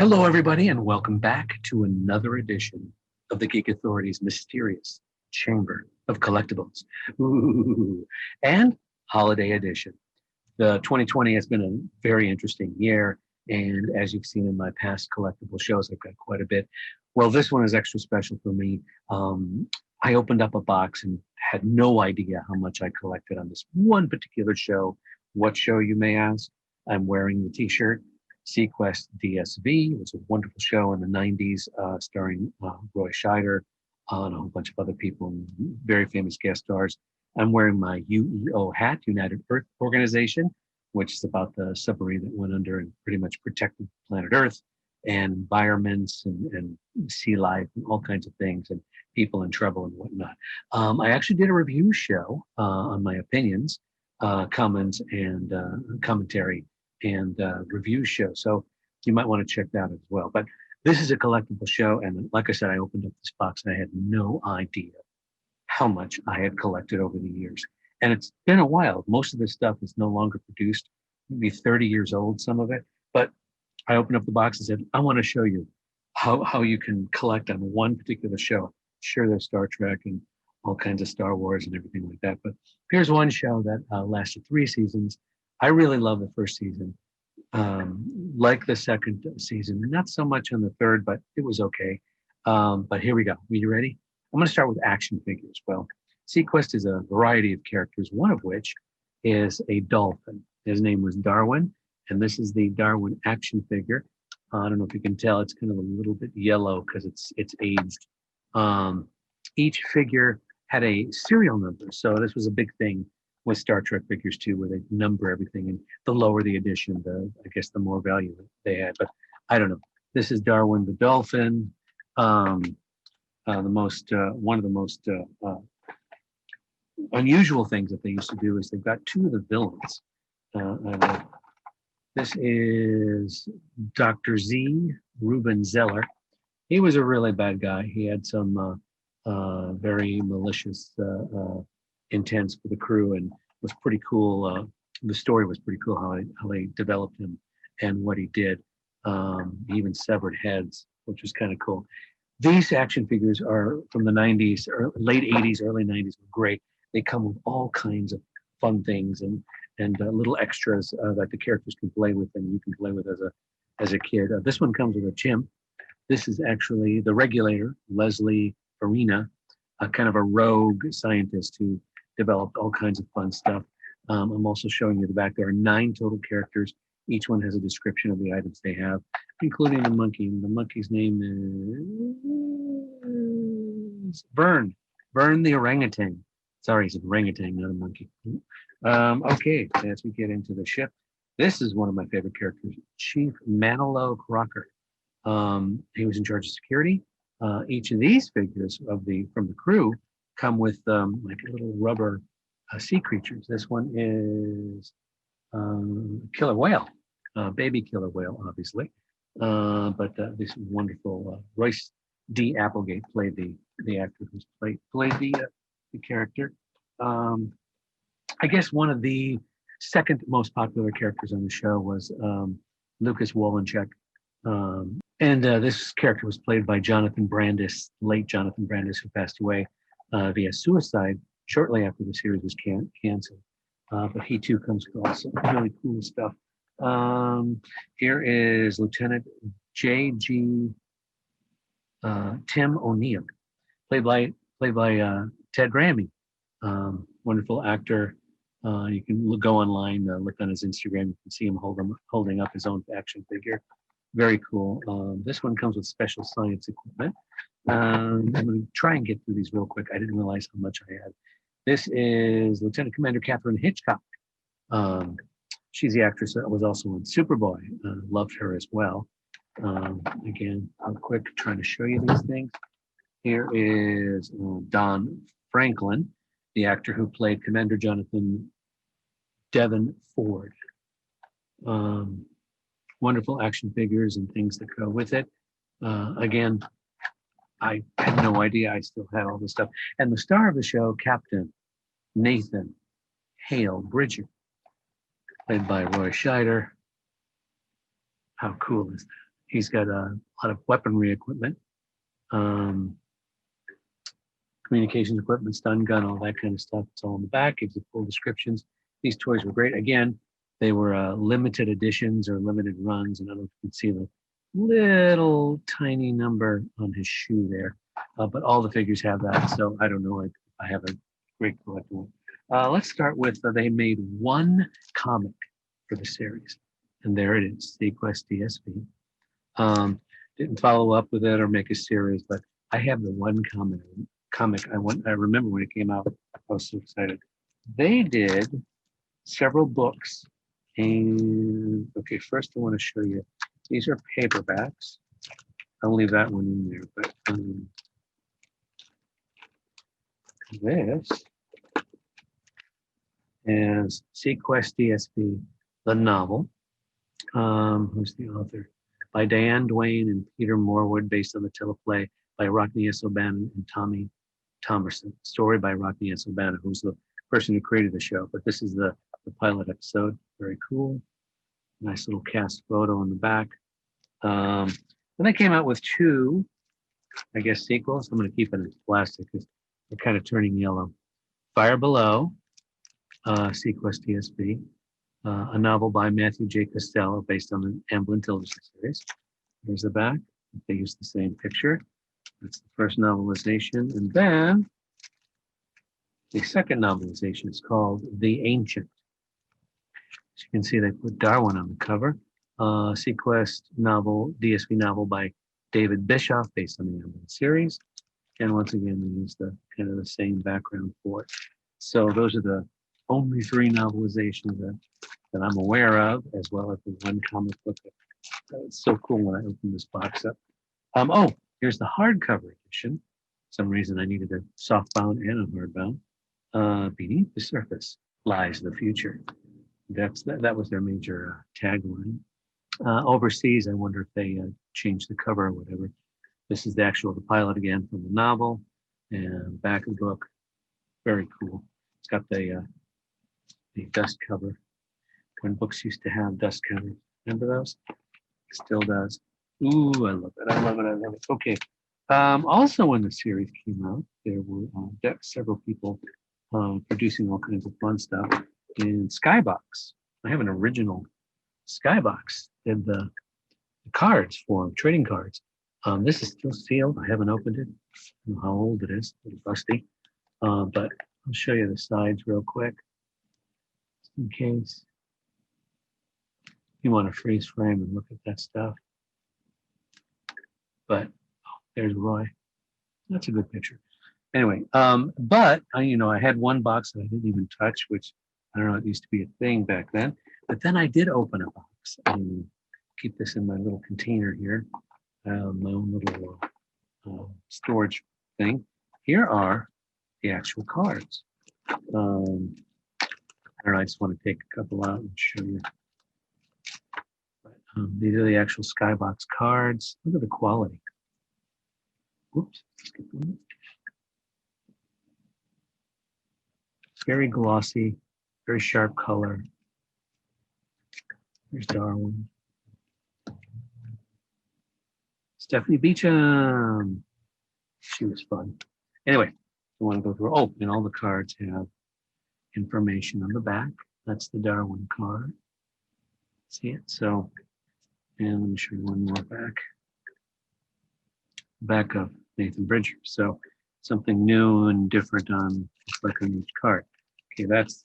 Hello, everybody, and welcome back to another edition of the Geek Authority's mysterious Chamber of Collectibles. Ooh, and holiday edition. The 2020 has been a very interesting year, and as you've seen in my past collectible shows, I've got quite a bit. Well, this one is extra special for me. I opened up a box and had no idea how much I collected on this one particular show. What show, you may ask? I'm wearing the t-shirt. Seaquest DSV. It was a wonderful show in the 90s, starring Roy Scheider and a whole bunch of other people, and very famous guest stars. I'm wearing my UEO hat, United Earth Organization, which is about the submarine that went under and pretty much protected planet Earth and environments and sea life and all kinds of things and people in trouble and whatnot. I actually did a review show on my opinions, comments, and commentary and review show. So you might want to check that as well. But this is a collectible show. And like I said, I opened up this box and I had no idea how much I had collected over the years. And it's been a while. Most of this stuff is no longer produced, maybe 30 years old, some of it. But I opened up the box and said, I want to show you how you can collect on one particular show. Sure, there's Star Trek and all kinds of Star Wars and everything like that. But here's one show that lasted 3 seasons. I really love the first season, like the second season, not so much on the third, but it was okay. But here we go. Are you ready? I'm going to start with action figures. Well, Sequest is a variety of characters, one of which is a dolphin. His name was Darwin, and this is the Darwin action figure. I don't know if you can tell, it's kind of a little bit yellow because it's aged. Each figure had a serial number, so this was a big thing with Star Trek figures too, where they number everything, and the lower the edition, I guess the more value they had. But I don't know. This is Darwin the dolphin. One of the most unusual things that they used to do is they've got 2 of the villains. This is Dr. Z, Ruben Zeller. He was a really bad guy. He had some very malicious intents for the crew, and was pretty cool. The story was pretty cool how they developed him and what he did. He even severed heads, which was kind of cool. These action figures are from the 90s, or late 80s, early 90s. Were great. They come with all kinds of fun things and little extras that the characters can play with and you can play with as a kid. This one comes with a chimp. This is actually the regulator, Leslie Farina, kind of a rogue scientist who developed all kinds of fun stuff. I'm also showing you the back. There are 9 total characters. Each one has a description of the items they have, including the monkey. The monkey's name is Vern. Vern the orangutan. Sorry, he's an orangutan, not a monkey. Okay, as we get into the ship, this is one of my favorite characters, Chief Manilow Crocker. He was in charge of security. Each of these figures from the crew come with like little rubber sea creatures. This one is killer whale, baby killer whale, obviously. But this wonderful Royce D. Applegate played the actor who's played the character. I guess one of the second most popular characters on the show was Lucas Wolinchek. And this character was played by Jonathan Brandis, late Jonathan Brandis, who passed away via suicide shortly after the series was canceled. But he too comes across some really cool stuff. Here is Lieutenant J.G. Tim O'Neill, played by Ted Ramey, wonderful actor. You can go online, look on his Instagram. You can see him holding up his own action figure. Very cool. This one comes with special science equipment. I'm going to try and get through these real quick. I didn't realize how much I had. This is Lieutenant Commander Catherine Hitchcock. She's the actress that was also in Superboy. Loved her as well. Again, real quick, trying to show you these things. Here is Don Franklin, the actor who played Commander Jonathan Devon Ford. Wonderful action figures and things that go with it. Again, I had no idea I still had all this stuff. And the star of the show, Captain Nathan Hale Bridger, played by Roy Scheider. How cool is that? He's got a lot of weaponry equipment, communications equipment, stun gun, all that kind of stuff. It's all in the back. Gives you full descriptions. These toys were great. Again, they were limited editions or limited runs, and I don't know if you can see the little tiny number on his shoe there, but all the figures have that. So I don't know if I have a great collectible. Let's start with they made one comic for the series, and there it is, Sequest DSV. Didn't follow up with it or make a series, but I have the one comic. I remember when it came out, I was so excited. They did several books, and okay, first I want to show you. These are paperbacks. I'll leave that one in there, but this is Sequest DSV, the novel. Who's the author? By Diane Duane and Peter Morwood, based on the teleplay by Rockne S. O'Bannon and Tommy Thomerson. Story by Rockne S. O'Bannon, who's the person who created the show. But this is the pilot episode. Very cool. Nice little cast photo in the back. Then they came out with two, I guess, sequels. I'm going to keep it in plastic because they're kind of turning yellow. Fire Below, Sequest DSV, a novel by Matthew J. Costello based on the Amblin television series. There's the back. They used the same picture. That's the first novelization. And then the second novelization is called The Ancient. As you can see, they put Darwin on the cover. Sequest novel, DSV novel by David Bischoff, based on the Amblin series. And once again, they use the kind of the same background for it. So those are the only three novelizations that I'm aware of, as well as the one comic book. It's so cool when I open this box up. Oh, here's the hardcover edition. For some reason I needed a softbound and a hardbound. Beneath the surface lies the future. That was their major tagline. Overseas, I wonder if they changed the cover or whatever. This is the pilot again from the novel, and back of the book. Very cool. It's got the dust cover. When books used to have dust covers, remember those? Still does. Ooh, I love it. I love it. I love it. Okay. Also, when the series came out, there were several people producing all kinds of fun stuff. In Skybox, I have an original Skybox. Did the cards for trading cards. This is still sealed. I haven't opened it. I don't know how old it is. A little rusty. But I'll show you the sides real quick, in case you want to freeze frame and look at that stuff. But there's Roy. That's a good picture. Anyway, but I had one box that I didn't even touch, which I don't know, it used to be a thing back then. But then I did open a box and keep this in my little container here, my own little storage thing. Here are the actual cards. I don't know, I just want to take a couple out and show you. But, these are the actual Skybox cards. Look at the quality. Whoops. Very glossy, very sharp color. There's Darwin. Stephanie Beacham. She was fun. Anyway, I want to go through. Oh, and all the cards have information on the back. That's the Darwin card. See it? So, and let me show you one more back of Nathan Bridger. So, something new and different on each card. Okay, that's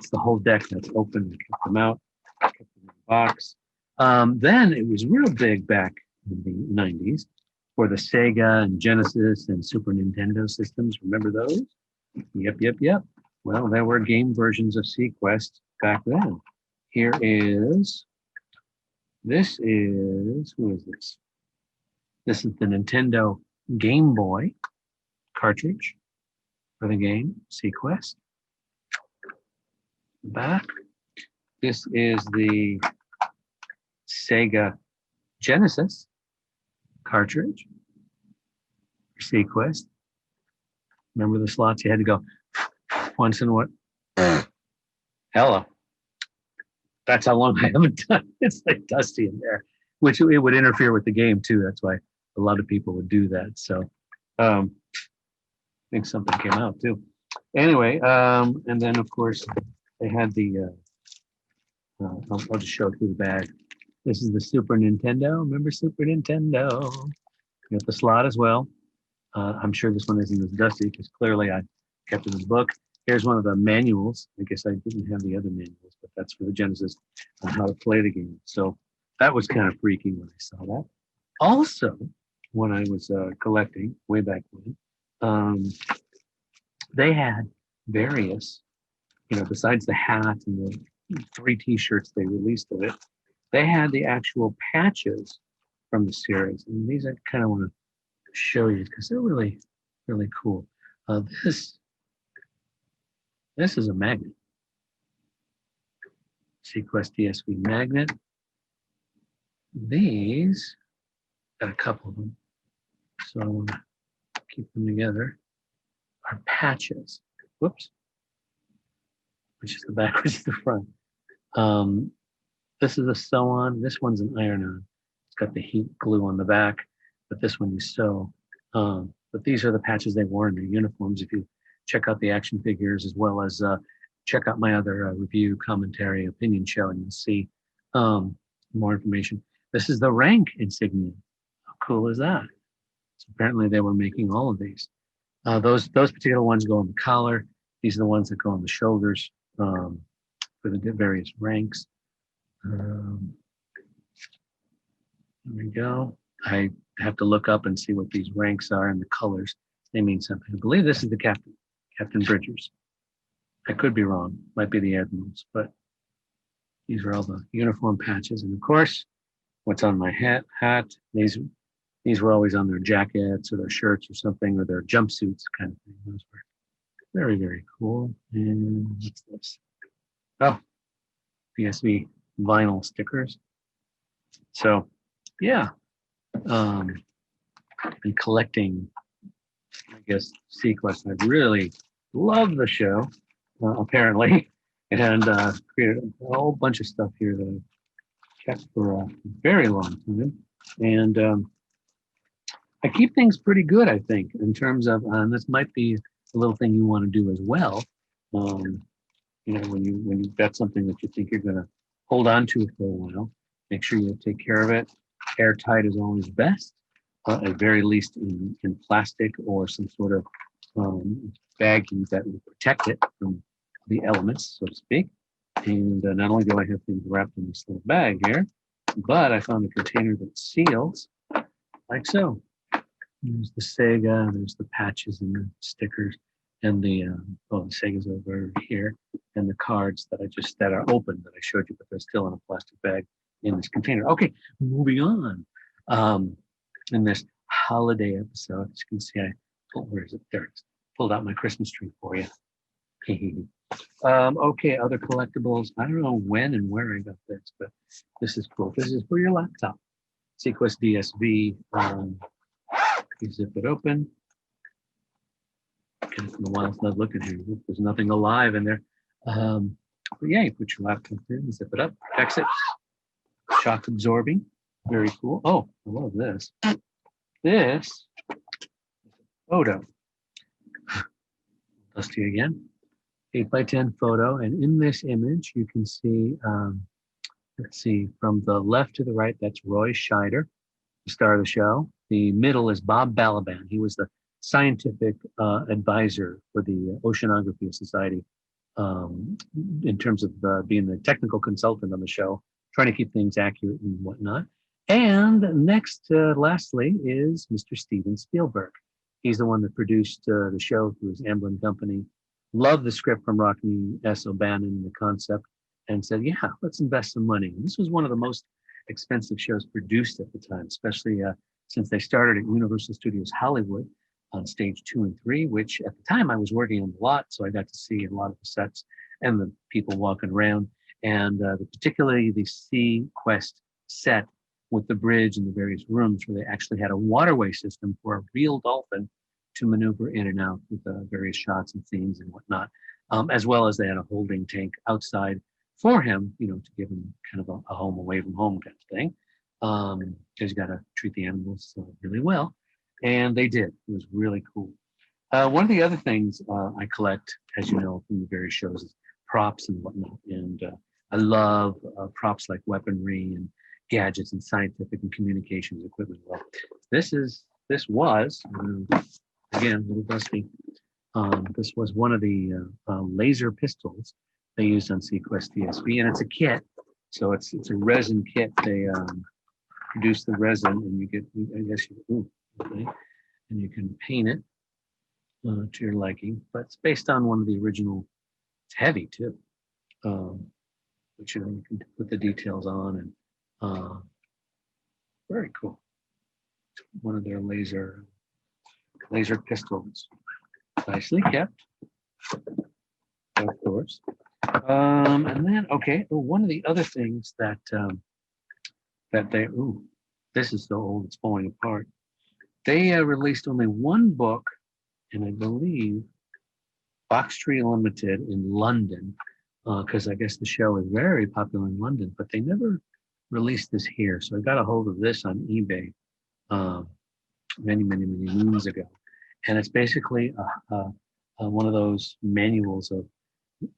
the whole deck that's open. We kept them out, kept them in the box. Then it was real big back in the 90s for the Sega and Genesis and Super Nintendo systems. Remember those? Yep. Well, there were game versions of Sequest back then. Who is this? This is the Nintendo Game Boy cartridge for the game Sequest. Back. This is the Sega Genesis cartridge for Sequest. Remember the slots? You had to go once in what? Hello. That's how long I haven't done it. It's like dusty in there. which it would interfere with the game too. That's why a lot of people would do that. So I think something came out too. Anyway, and then of course they had the, I'll just show it through the bag. This is the Super Nintendo. Remember Super Nintendo? You got the slot as well. I'm sure this one isn't as dusty because clearly I kept it in the book. Here's one of the manuals. I guess I didn't have the other manuals, but that's for the Genesis on how to play the game. So that was kind of freaky when I saw that. Also, when I was collecting way back when, they had various, besides the hat and the 3 T-shirts they released of it, they had the actual patches from the series. And these I kind of want to show you because they're really, really cool. This is a magnet. Sequest DSV magnet. These, got a couple of them, so I want to keep them together, are patches. Whoops. Which is the back, which is the front. This is a sew-on. This one's an iron-on. It's got the heat glue on the back, but this one you sew. But these are the patches they wore in their uniforms. If you check out the action figures as well as check out my other review, commentary, opinion show, and you'll see more information. This is the rank insignia. How cool is that? So apparently they were making all of these. Those particular ones go on the collar. These are the ones that go on the shoulders for the various ranks. There we go. I have to look up and see what these ranks are and the colors. They mean something. I believe this is the captain, Captain Bridgers. I could be wrong. Might be the admirals, but these are all the uniform patches. And of course, what's on my hat. These were always on their jackets or their shirts or something, or their jumpsuits kind of thing. Those were very, very cool. And what's this? Oh, DSV vinyl stickers. So, yeah. And collecting, I guess, Sequest. I really love the show, apparently, and created a whole bunch of stuff here that I kept for a very long time. And I keep things pretty good, I think, in terms of, and this might be a little thing you want to do as well. When you've got something that you think you're going to hold on to for a while, make sure you take care of it. Airtight is always best, at very least in plastic or some sort of baggie that will protect it from the elements, so to speak. And not only do I have things wrapped in this little bag here, but I found a container that seals like so. There's the Sega, there's the patches and the stickers, and the Sega's over here, and the cards that are open that I showed you, but they're still in a plastic bag in this container. Okay, moving on. In this holiday episode, as you can see, where is it? There it is. Pulled out my Christmas tree for you. Okay, other collectibles. I don't know when and where I got this, but this is cool. This is for your laptop. Sequest DSV. You zip it open. It's been a while since I've looked at here. There's nothing alive in there. But yeah, you put your laptop in, zip it up, protects it. Shock absorbing. Very cool. Oh, I love this. This is a photo. Dusty again. 8x10 photo. And in this image, you can see, let's see, from the left to the right, that's Roy Scheider, the star of the show. The middle is Bob Balaban. He was the scientific advisor for the Oceanography Society in terms of being the technical consultant on the show, trying to keep things accurate and whatnot. And next, lastly, is Mr. Steven Spielberg. He's the one that produced the show through his Amblin company. Loved the script from Rockne S. O'Bannon, the concept, and said, yeah, let's invest some money. And this was one of the most expensive shows produced at the time, especially since they started at Universal Studios Hollywood on stage 2 and 3, which at the time I was working on a lot, so I got to see a lot of the sets and the people walking around. And particularly the Seaquest set with the bridge and the various rooms where they actually had a waterway system for a real dolphin to maneuver in and out with various shots and scenes and whatnot, as well as they had a holding tank outside for him, to give him kind of a home away from home kind of thing. Because you got to treat the animals really well. And they did. It was really cool. One of the other things I collect, as you know, from the various shows is props and whatnot. And I love props like weaponry and gadgets and scientific and communications equipment. Well, this was, again, a little dusty. This was one of the laser pistols they used on Sequest DSV, and it's a kit. So it's a resin kit. They produce the resin, and you get, I guess, okay, and you can paint it to your liking. But it's based on one of the original. It's heavy too, which you can put the details on, and very cool. One of their laser pistols, nicely kept, of course. And then, okay, one of the other things that this is so old it's falling apart. They released only one book, and I believe Box Tree Limited in London, because I guess the show is very popular in London, but they never released this here. So I got a hold of this on eBay many moons ago, and it's basically one of those manuals of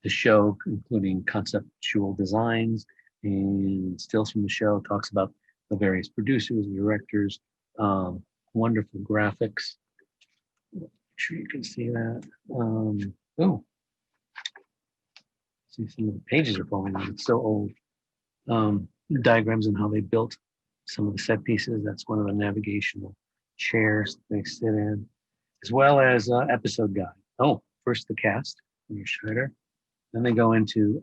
the show, including conceptual designs and stills from the show. Talks about the various producers and directors, wonderful graphics. Make sure you can see that. See, some of the pages are falling out. It's so old. Diagrams on how they built some of the set pieces. That's one of the navigational chairs they sit in, as well as episode guide. Oh, first the cast, Schneider. Then they go into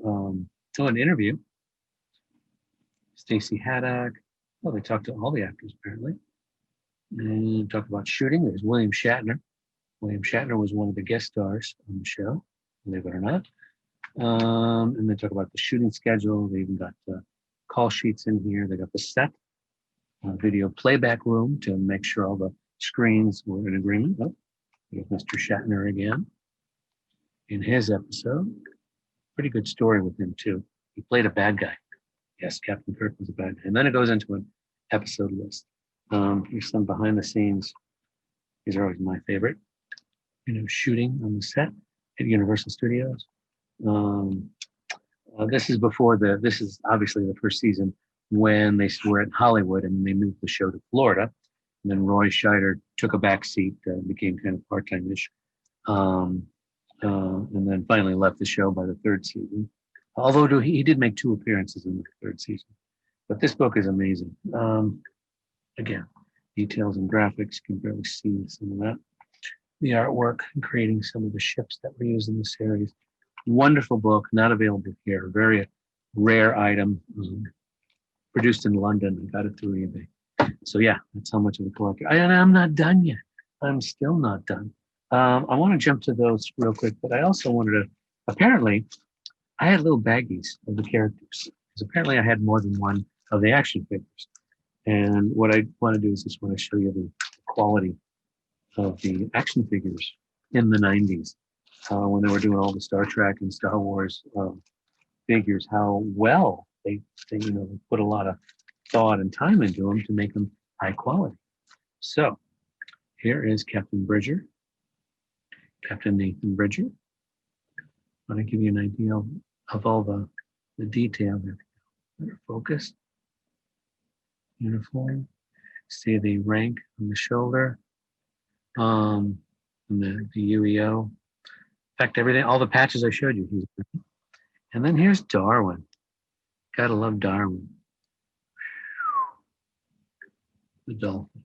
an interview. Stacey Haddock. Well, they talk to all the actors apparently, and talk about shooting. There's William Shatner. William Shatner was one of the guest stars on the show, believe it or not. And they talk about the shooting schedule. They even got call sheets in here. They got the set, video playback room to make sure all the screens were in agreement. Oh, there's Mr. Shatner again in his episode. Pretty good story with him too. He played a bad guy. Yes, Captain Kirk was a bad guy. And then it goes into an episode list. Here's some behind the scenes. These are always my favorite. Shooting on the set at Universal Studios. This is this is obviously the first season when they were at Hollywood and they moved the show to Florida. And then Roy Scheider took a back seat, became kind of part-time-ish. And then finally left the show by the third season. Although he did make 2 appearances in the third season. But this book is amazing. Again, details and graphics, you can barely see some of that. The artwork and creating some of the ships that were used in the series. Wonderful book, not available here. Very rare item, produced in London. I got it through eBay. So yeah, that's how much of a collector. And I'm not done yet. I'm still not done. I want to jump to those real quick, but I also wanted to, apparently, I had little baggies of the characters. Because apparently I had more than one of the action figures. And what I want to do is just want to show you the quality of the action figures in the 90s. When they were doing all the Star Trek and Star Wars figures, how well they put a lot of thought and time into them to make them high quality. So here is Captain Bridger, Captain Nathan Bridger. I want to give you an idea of all the detail there. Better focus. Uniform. See the rank on the shoulder. And the UEO. In fact, everything, all the patches I showed you. And then here's Darwin. Gotta love Darwin. The dolphin.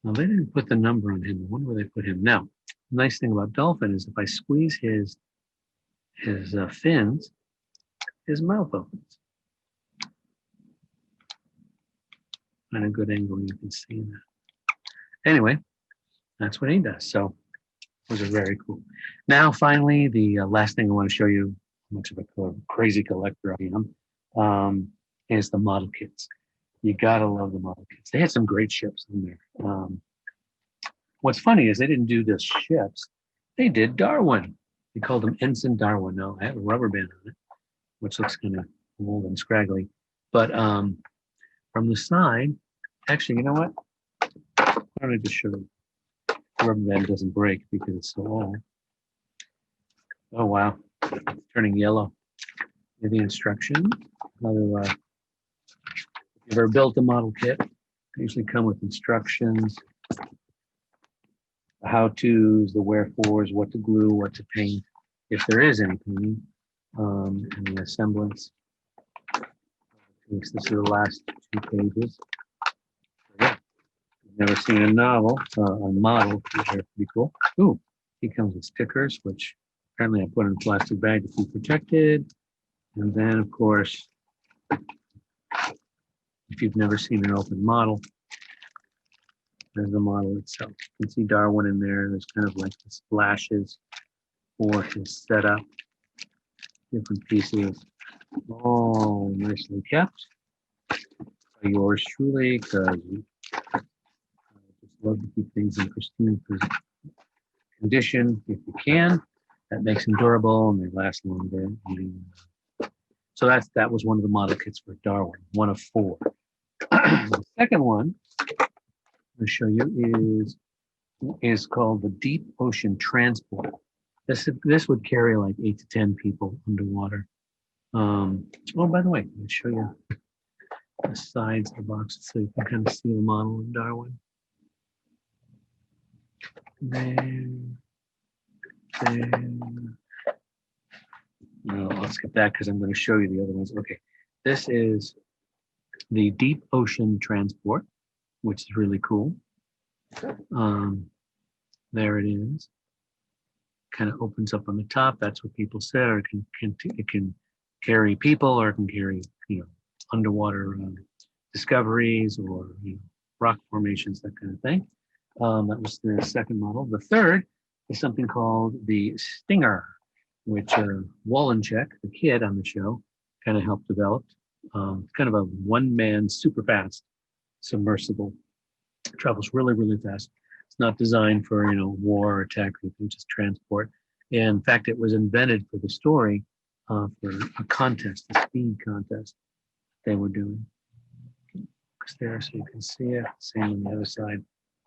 Now they didn't put the number on him. I wonder where they put him. Now, the nice thing about dolphin is if I squeeze his fins, his mouth opens. On a good angle, you can see that. Anyway, that's what he does. So those are very cool. Now, finally, the last thing I want to show you, how much of a crazy collector I am, is the model kits. You gotta love the model kits. They had some great ships in there. What's funny is they didn't do the ships. They did Darwin. They called him Ensign Darwin. Now, I have a rubber band on it, which looks kind of old and scraggly. But from the side, actually, you know what? Why don't I just show you? The rubber band doesn't break because it's so old. Oh wow, it's turning yellow. Here's the instructions. How to, if you've ever built a model kit, they usually come with instructions, the how-tos, the wherefores, what to glue, what to paint, if there is any painting, and the assemblance. This is the last 2 pages. Yeah. Never seen a novel, a model. They're pretty cool. Ooh, he comes with stickers, which apparently I put in a plastic bag to keep protected. And then, of course, if you've never seen an open model, there's the model itself. You can see Darwin in there. There's kind of like the splashes for his setup, different pieces, all nicely kept by yours truly, because I just love to keep things in pristine condition if you can. That makes them durable and they last longer. So that was one of the model kits for Darwin, one of 4. The second one I'm going to show you is called the Deep Ocean Transport. This would carry like 8 to 10 people underwater. Oh, by the way, let me show you the sides of the box so you can kind of see the model in Darwin. There. No, I'll skip that because I'm going to show you the other ones. Okay, this is the Deep Ocean Transport, which is really cool. There it is. Kind of opens up on the top. That's what people said. Or it can carry people, or it can carry underwater discoveries, or rock formations, that kind of thing. That was the second model. The third is something called the Stinger, which Wallencheck, the kid on the show, kind of helped develop. Kind of a one-man, super fast submersible. It travels really, really fast. It's not designed for war or attack or anything, just transport. And in fact, it was invented for the story for a contest, a speed contest they were doing. It's there so you can see it. Same on the other side.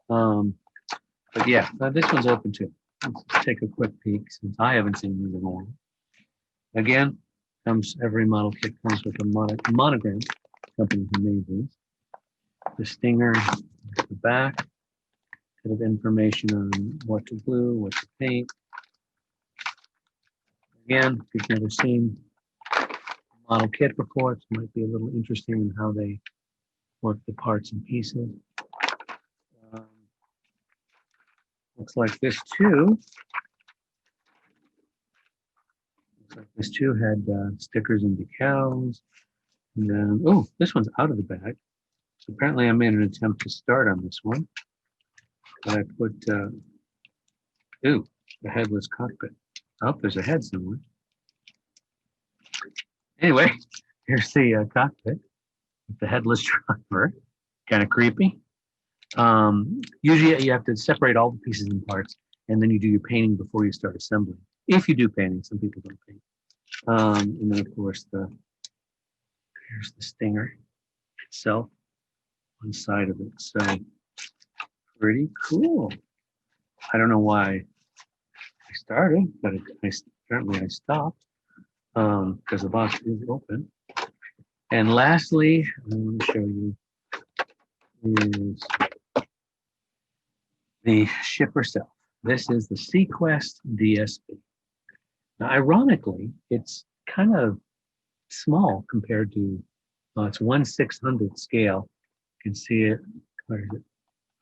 But yeah, this one's open too. Let's take a quick peek since I haven't seen these in a while. Again, every model kit comes with a monogram. Company who made these. The Stinger, the back, bit of information on what to glue, what to paint. Again, if you've never seen model kit before, it might be a little interesting in how they work the parts and pieces. Looks like this too. Had stickers and decals. And then, oh, this one's out of the bag. So apparently I made an attempt to start on this one. But I put, the headless cockpit. Oh, there's a head somewhere. Anyway, here's the cockpit with the headless driver. Kind of creepy. Usually you have to separate all the pieces and parts, and then you do your painting before you start assembling. If you do painting, some people don't paint. And then of course here's the Stinger itself, one side of it. So pretty cool. I don't know why I started, but apparently I stopped because the box is open. And lastly, I want to show you is the ship herself. This is the Sequest DSV. Now, ironically, it's kind of small compared to, it's 1/600 scale. You can see it, where is it?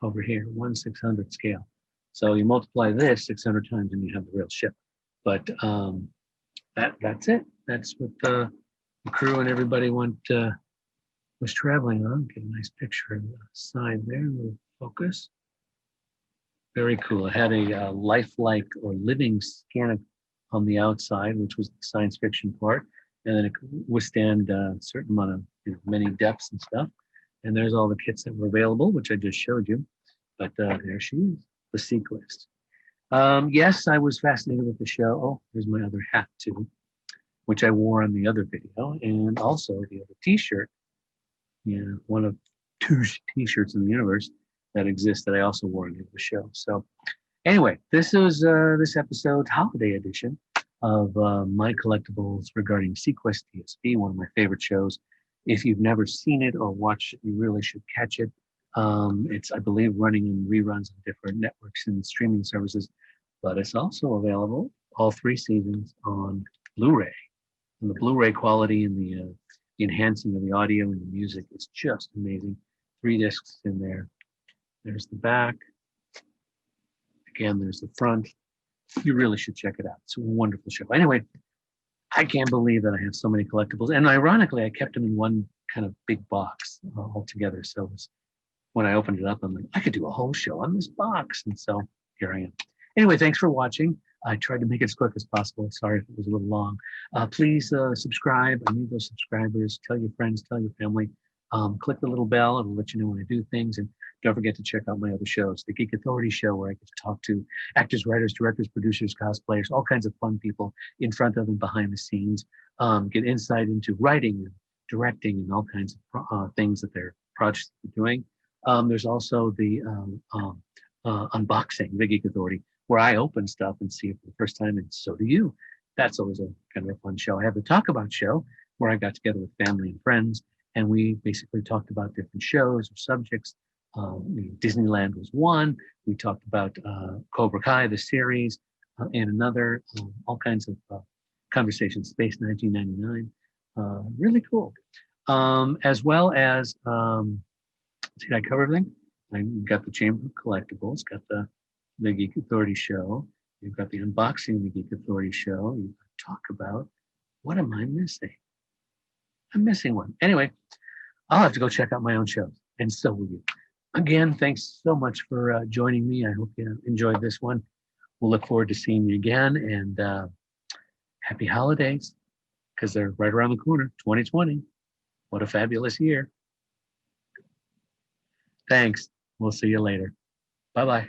Over here, 1/600 scale. So you multiply this 600 times and you have the real ship. But that's it. That's what the crew and everybody was traveling on. Get a nice picture of the side there, a little focus. Very cool. It had a lifelike or living scanner on the outside, which was the science fiction part, and then it could withstand a certain amount of many depths and stuff. And there's all the kits that were available, which I just showed you. But there she is, the Sequest. Yes, I was fascinated with the show. Oh, here's my other hat too. which I wore on the other video, and also the other t-shirt, one of two t-shirts in the universe that exist that I also wore in the show. So anyway, this is this episode's holiday edition of my collectibles regarding Sequest DSV, one of my favorite shows. If you've never seen it or watched it, you really should catch it. It's, I believe, running in reruns on different networks and streaming services, but it's also available, all 3 seasons, on Blu-ray. And the Blu-ray quality and the enhancing of the audio and the music is just amazing. 3 discs in there. There's the back. Again, there's the front. You really should check it out. It's a wonderful show. Anyway, I can't believe that I have so many collectibles. And ironically, I kept them in one kind of big box all together. So it was, when I opened it up, I'm like, I could do a whole show on this box. And so here I am. Anyway, thanks for watching. I tried to make it as quick as possible. Sorry if it was a little long. Please subscribe. I need those subscribers. Tell your friends, tell your family. Click the little bell. It'll let you know when I do things. And don't forget to check out my other shows. The Geek Authority Show, where I get to talk to actors, writers, directors, producers, cosplayers, all kinds of fun people in front of and behind the scenes. Get insight into writing and directing and all kinds of things that their projects are doing. There's also the unboxing, the Geek Authority, where I open stuff and see it for the first time, and so do you. That's always a kind of a fun show. I have the Talk About show, where I got together with family and friends, and we basically talked about different shows or subjects. Disneyland was one. We talked about Cobra Kai, the series, and another, all kinds of conversations. Space 1999, really cool. As well as, did I cover everything? I got the Chamber of Collectibles, got the Geek Authority Show. You've got the unboxing of the Geek Authority Show. You've got Talk About. What am I missing? I'm missing one. Anyway, I'll have to go check out my own shows, and so will you. Again, thanks so much for joining me. I hope you enjoyed this one. We'll look forward to seeing you again, and happy holidays, because they're right around the corner. 2020. What a fabulous year. Thanks. We'll see you later. Bye-bye.